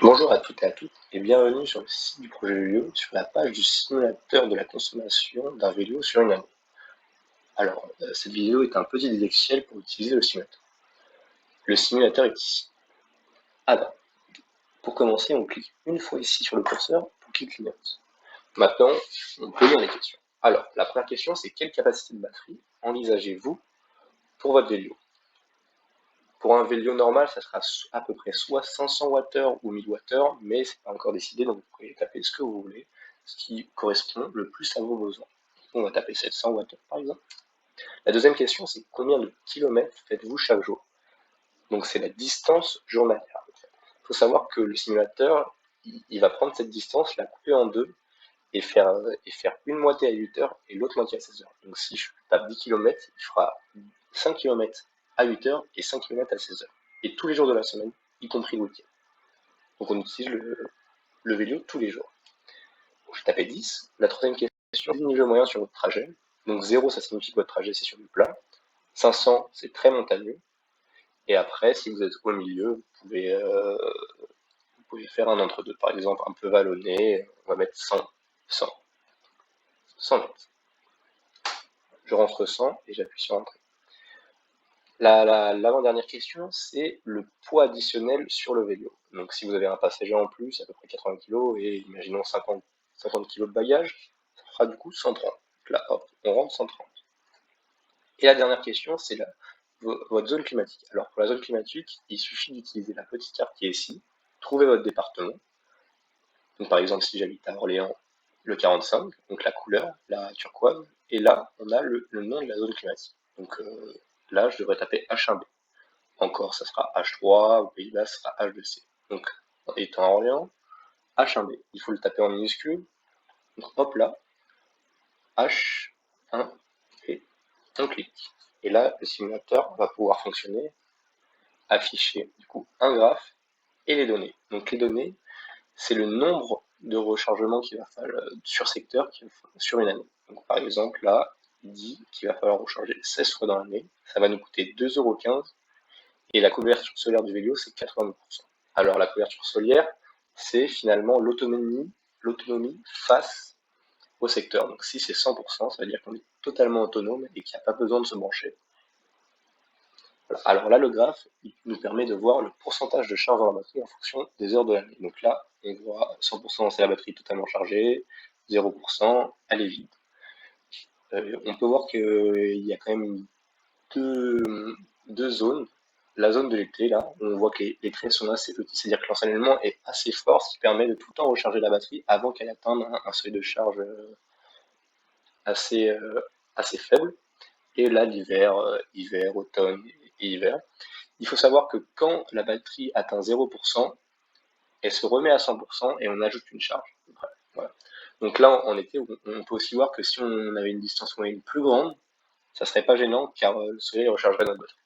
Bonjour à toutes et à tous et bienvenue sur le site du projet Vélo sur la page du simulateur de la consommation d'un vélo sur une année. Alors, cette vidéo est un petit logiciel pour utiliser le simulateur. Le simulateur est ici, à droite. Pour commencer, on clique une fois ici sur le curseur pour qu'il clignote. Maintenant, on peut lire les questions. Alors, la première question, c'est quelle capacité de batterie envisagez-vous pour votre vélo? Pour un vélo normal, ça sera à peu près soit 500 Wh ou 1000 Wh, mais c'est pas encore décidé, donc vous pouvez taper ce que vous voulez, ce qui correspond le plus à vos besoins. On va taper 700 Wh par exemple. La deuxième question, c'est combien de kilomètres faites-vous chaque jour? Donc c'est la distance journalière. Il faut savoir que le simulateur, il va prendre cette distance, la couper en deux, et faire une moitié à 8 heures et l'autre moitié à 16 heures. Donc si je tape 10 km, il fera 5 km à 8 heures et 5 km à 16 heures. Et tous les jours de la semaine, y compris le week-end. Donc on utilise le vélo tous les jours. Donc je tapais 10. La troisième question, le niveau moyen sur votre trajet. Donc 0, ça signifie que votre trajet c'est sur du plat. 500, c'est très montagneux. Et après, si vous êtes au milieu, vous pouvez faire un entre-deux. Par exemple, un peu vallonné, on va mettre 100, 100, 100 mètres. Je rentre 100 et j'appuie sur Entrée. L'avant-dernière question, c'est le poids additionnel sur le vélo. Donc si vous avez un passager en plus, à peu près 80 kg, et imaginons 50 kg de bagages, ça fera du coup 130. Donc là, hop, on rentre 130. Et la dernière question, c'est votre zone climatique. Alors pour la zone climatique, il suffit d'utiliser la petite carte qui est ici, trouver votre département. Donc par exemple, si j'habite à Orléans, le 45, donc la couleur, la turquoise, et là, on a le nom de la zone climatique. Donc là, je devrais taper H1B. Encore, ça sera H3, au Pays-Bas, ça sera H2C. Donc, étant à Orléans, H1B, il faut le taper en minuscule. Donc, hop là, H1B, on clique. Et là, le simulateur va pouvoir fonctionner, afficher du coup un graphe et les données. Donc, les données, c'est le nombre de rechargements qu'il va falloir sur secteur sur une année. Donc, par exemple, là, il dit qu'il va falloir recharger 16 fois dans l'année. Ça va nous coûter 2,15 €. Et la couverture solaire du vélo, c'est 80%. Alors la couverture solaire, c'est finalement l'autonomie face au secteur. Donc si c'est 100%, ça veut dire qu'on est totalement autonome et qu'il n'y a pas besoin de se brancher. Voilà. Alors là, le graphe, il nous permet de voir le pourcentage de charge dans la batterie en fonction des heures de l'année. Donc là, on voit 100%, c'est la batterie totalement chargée, 0%, elle est vide. On peut voir qu'il y a quand même deux zones. La zone de l'été, là, on voit que les traits sont assez petits, c'est-à-dire que l'ensoleillement est assez fort, ce qui permet de tout le temps recharger la batterie avant qu'elle atteigne un seuil de charge assez, assez faible. Et là, l'hiver, hiver, automne et hiver. Il faut savoir que quand la batterie atteint 0%, elle se remet à 100% et on ajoute une charge. Voilà. Donc là, en été, on peut aussi voir que si on avait une distance moyenne plus grande, ça serait pas gênant car le soleil rechargerait notre batterie.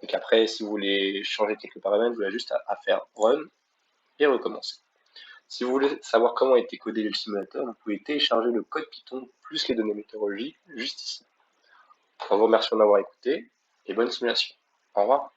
Donc après, si vous voulez changer quelques paramètres, vous avez juste à faire Run et recommencer. Si vous voulez savoir comment a été codé le simulateur, vous pouvez télécharger le code Python plus les données météorologiques juste ici. On vous remercie de m'avoir écouté et bonne simulation. Au revoir.